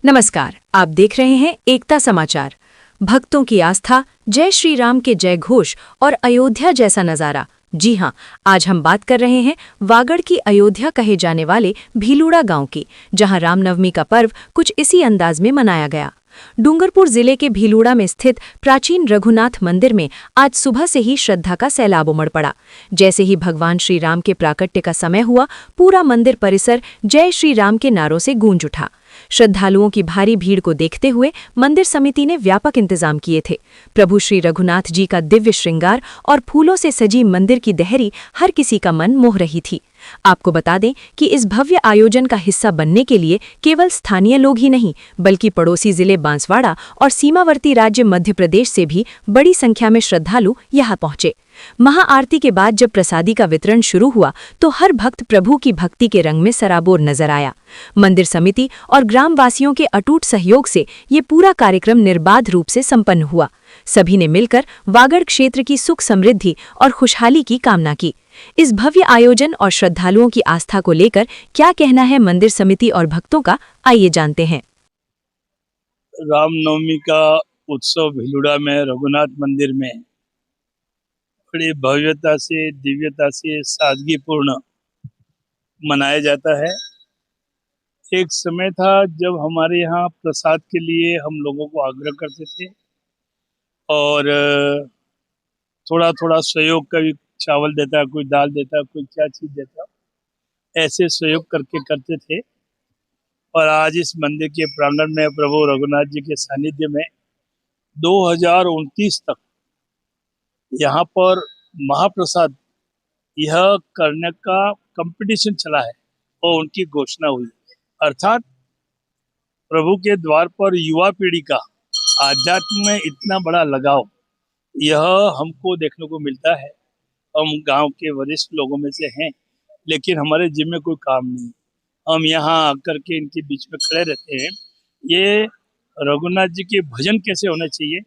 नमस्कार, आप देख रहे हैं एकता समाचार। भक्तों की आस्था, जय श्री राम के जय घोष और अयोध्या जैसा नजारा। जी हां, आज हम बात कर रहे हैं वागड़ की अयोध्या कहे जाने वाले भीलूड़ा गांव की, जहां रामनवमी का पर्व कुछ इसी अंदाज में मनाया गया। डूंगरपुर जिले के भीलूड़ा में स्थित प्राचीन रघुनाथ मंदिर में आज सुबह से ही श्रद्धा का सैलाब उमड़ पड़ा। जैसे ही भगवान श्री राम के प्राकट्य का समय हुआ, पूरा मंदिर परिसर जय श्री राम के नारों से गूंज उठा। श्रद्धालुओं की भारी भीड़ को देखते हुए मंदिर समिति ने व्यापक इंतजाम किए थे। प्रभु श्री रघुनाथ जी का दिव्य श्रृंगार और फूलों से सजी मंदिर की देहरी हर किसी का मन मोह रही थी। आपको बता दें कि इस भव्य आयोजन का हिस्सा बनने के लिए केवल स्थानीय लोग ही नहीं, बल्कि पड़ोसी जिले बांसवाड़ा और सीमावर्ती राज्य मध्य प्रदेश से भी बड़ी संख्या में श्रद्धालु यहां पहुंचे। महाआरती के बाद जब प्रसादी का वितरण शुरू हुआ तो हर भक्त प्रभु की भक्ति के रंग में सराबोर नजर आया। मंदिर समिति और ग्रामवासियों के अटूट सहयोग से ये पूरा कार्यक्रम निर्बाध रूप से संपन्न हुआ। सभी ने मिलकर वागड़ क्षेत्र की सुख समृद्धि और खुशहाली की कामना की। इस भव्य आयोजन और श्रद्धालुओं की आस्था को लेकर क्या कहना है मंदिर समिति और भक्तों का, आइए जानते हैं। रामनवमी का उत्सव भीलूड़ा में रघुनाथ मंदिर में बड़ी भव्यता से, दिव्यता से, सादगीपूर्ण मनाया जाता है। एक समय था जब हमारे यहाँ प्रसाद के लिए हम लोगों को आग्रह करते थे और थोड़ा थोड़ा सहयोग, कभी चावल देता, कोई दाल देता, कोई क्या चीज देता, ऐसे सहयोग करके करते थे। और आज इस मंदिर के प्रांगण में प्रभु रघुनाथ जी के सानिध्य में 2029 तक यहाँ पर महाप्रसाद यह करने का कंपटीशन चला है और उनकी घोषणा हुई। अर्थात प्रभु के द्वार पर युवा पीढ़ी का आध्यात्म में इतना बड़ा लगाव यह हमको देखने को मिलता है। हम गांव के वरिष्ठ लोगों में से हैं, लेकिन हमारे जिम में कोई काम नहीं। हम यहाँ आकर के इनके बीच में खड़े रहते हैं। ये रघुनाथ जी के भजन कैसे होने चाहिए,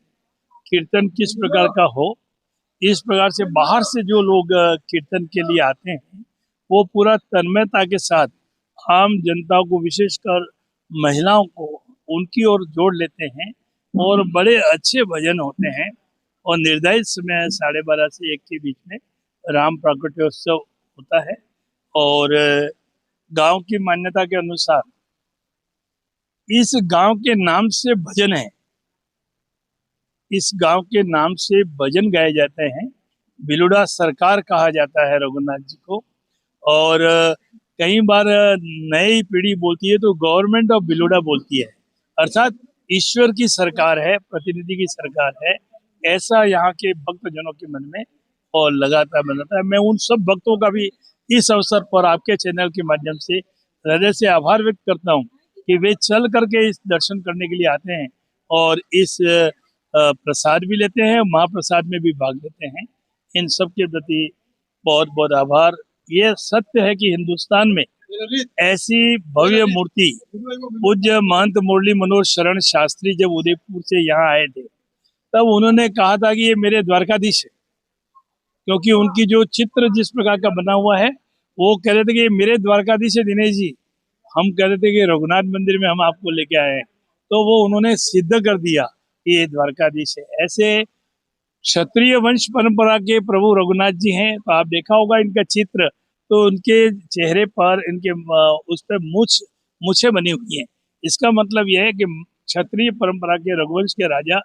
कीर्तन किस प्रकार का हो, इस प्रकार से बाहर से जो लोग कीर्तन के लिए आते हैं वो पूरा तन्मयता के साथ आम जनता को, विशेषकर महिलाओं को उनकी ओर जोड़ लेते हैं और बड़े अच्छे भजन होते हैं। और निर्धारित समय 12:30 से 1 के बीच में राम प्राकट्योत्सव होता है। और गांव की मान्यता के अनुसार इस गांव के नाम से भजन है, इस गांव के नाम से भजन गाए जाते हैं। भीलूड़ा सरकार कहा जाता है रघुनाथ जी को। और कई बार नई पीढ़ी बोलती है तो गवर्नमेंट ऑफ भीलूड़ा बोलती है, अर्थात ईश्वर की सरकार है, प्रतिनिधि की सरकार है। ऐसा यहाँ के भक्तजनों के मन में और लगातार बनाता है। मैं उन सब भक्तों का भी इस अवसर पर आपके चैनल के माध्यम से हृदय से आभार व्यक्त करता हूँ कि वे चल करके इस दर्शन करने के लिए आते हैं और इस प्रसाद भी लेते हैं, महाप्रसाद में भी भाग लेते हैं। इन सब के प्रति बहुत बहुत आभार। ये सत्य है कि हिंदुस्तान में ऐसी भव्य मूर्ति पूज्य महंत मुरली मनोहर शरण शास्त्री जब उदयपुर से यहाँ आए थे तब उन्होंने कहा था कि ये मेरे द्वारकाधीश है, क्योंकि उनकी जो चित्र जिस प्रकार का बना हुआ है वो कह रहे थे कि ये मेरे द्वारकाधीश है दिनेश जी। हम कह रहे थे कि रघुनाथ मंदिर में हम आपको लेके आए हैं, तो वो उन्होंने सिद्ध कर दिया कि ये द्वारकाधीश है। ऐसे क्षत्रिय वंश परंपरा के प्रभु रघुनाथ जी हैं। तो आप देखा होगा इनका चित्र, तो उनके चेहरे पर इनके उस पर मूछें बनी हुई हैं। इसका मतलब यह है कि क्षत्रिय परंपरा के रघुवंश के राजा,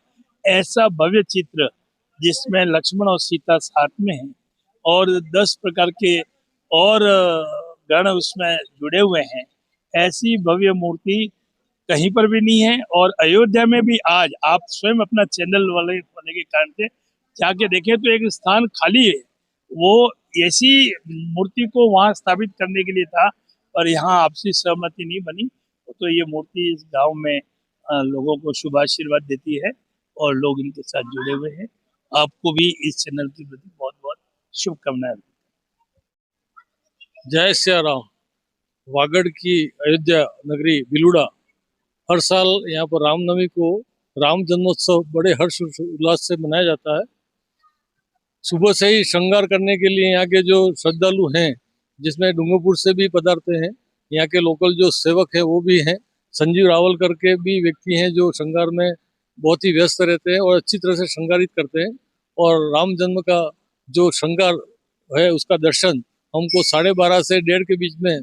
ऐसा भव्य चित्र जिसमें लक्ष्मण और सीता साथ में हैं और 10 प्रकार के और गण उसमें जुड़े हुए हैं, ऐसी भव्य मूर्ति कहीं पर भी नहीं है। और अयोध्या में भी आज आप स्वयं अपना चैनल वाले होने के कारण से जाके देखें तो एक स्थान खाली है। वो ऐसी मूर्ति को वहां स्थापित करने के लिए था, पर यहाँ आपसी सहमति नहीं बनी। तो ये मूर्ति इस गांव में लोगों को शुभ आशीर्वाद देती है और लोग इनके साथ जुड़े हुए हैं। आपको भी इस चैनल के प्रति बहुत बहुत शुभकामनाएं। जय श्री राम। वागड़ की अयोध्या नगरी भीलूड़ा हर साल यहाँ पर रामनवमी को राम जन्मोत्सव बड़े हर्ष उल्लास से मनाया जाता है। सुबह से ही श्रृंगार करने के लिए यहाँ के जो श्रद्धालु हैं, जिसमें डूंगरपुर से भी पधारते हैं, यहाँ के लोकल जो सेवक है वो भी हैं, संजीव रावल करके भी व्यक्ति हैं जो श्रृंगार में बहुत ही व्यस्त रहते हैं और अच्छी तरह से श्रृंगारित करते हैं। और राम जन्म का जो श्रृंगार है उसका दर्शन हमको 12:30 से 1:30 के बीच में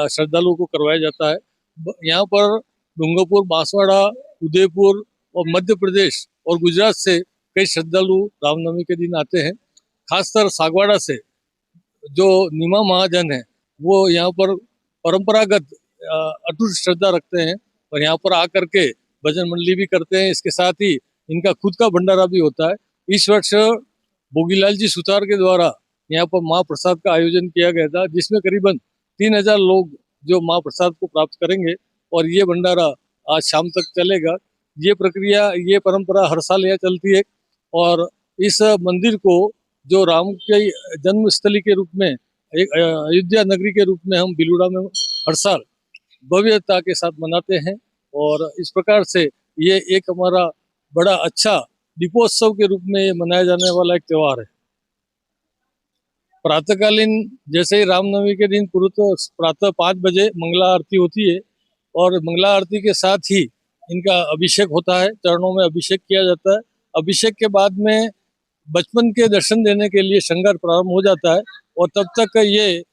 श्रद्धालुओं को करवाया जाता है। यहाँ पर डूंगरपुर, बांसवाड़ा, उदयपुर और मध्य प्रदेश और गुजरात से कई श्रद्धालु रामनवमी के दिन आते हैं। खासकर सागवाड़ा से जो नीमा महाजन है वो यहाँ पर परंपरागत अटूट श्रद्धा रखते हैं और यहाँ पर आकर के भजन मंडली भी करते हैं। इसके साथ ही इनका खुद का भंडारा भी होता है। इस वर्ष भोगीलाल जी सुतार के द्वारा यहाँ पर महाप्रसाद का आयोजन किया गया था, जिसमें करीबन 3000 लोग जो महाप्रसाद को प्राप्त करेंगे और ये भंडारा आज शाम तक चलेगा। ये प्रक्रिया, ये परंपरा हर साल यह चलती है और इस मंदिर को जो राम के जन्मस्थली के रूप में, एक अयोध्या नगरी के रूप में हम बिलुड़ा में हर साल भव्यता के साथ मनाते हैं। और इस प्रकार से ये एक हमारा बड़ा अच्छा दीपोत्सव के रूप में मनाया जाने वाला एक त्योहार है। प्रातःकालीन जैसे ही रामनवमी के दिन प्रातः 5 बजे मंगला आरती होती है और मंगला आरती के साथ ही इनका अभिषेक होता है, चरणों में अभिषेक किया जाता है। अभिषेक के बाद में बचपन के दर्शन देने के लिए श्रृंगार प्रारंभ हो जाता है और तब तक ये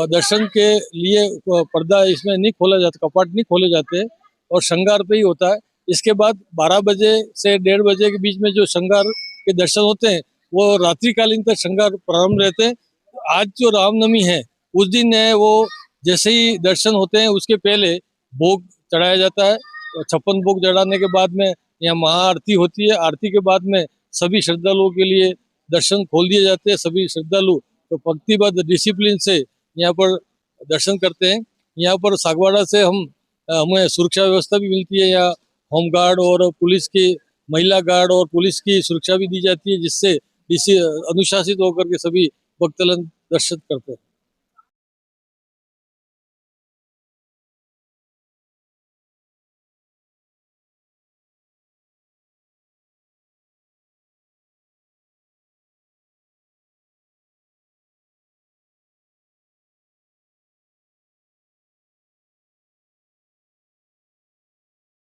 दर्शन के लिए पर्दा इसमें नहीं खोला जाता, कपाट नहीं खोले जाते हैं और श्रृंगार पे ही होता है। इसके बाद 12 बजे से 1:30 बजे के बीच में जो श्रृंगार के दर्शन होते हैं वो रात्रिकालीन तक श्रृंगार प्रारंभ रहते हैं। आज जो रामनवमी है उस दिन है वो जैसे ही दर्शन होते हैं उसके पहले भोग चढ़ाया जाता है। 56 भोग चढ़ाने के बाद में यहाँ महाआरती होती है। आरती के बाद में सभी श्रद्धालुओं के लिए दर्शन खोल दिए जाते हैं। सभी श्रद्धालु तो पंक्तिबद्ध डिसिप्लिन से यहाँ पर दर्शन करते हैं। यहाँ पर सागवाड़ा से हमें सुरक्षा व्यवस्था भी मिलती है। यहाँ होमगार्ड और पुलिस की, महिला गार्ड और पुलिस की सुरक्षा भी दी जाती है, जिससे इसी अनुशासित होकर के सभी भक्तजन दर्शन करते हैं।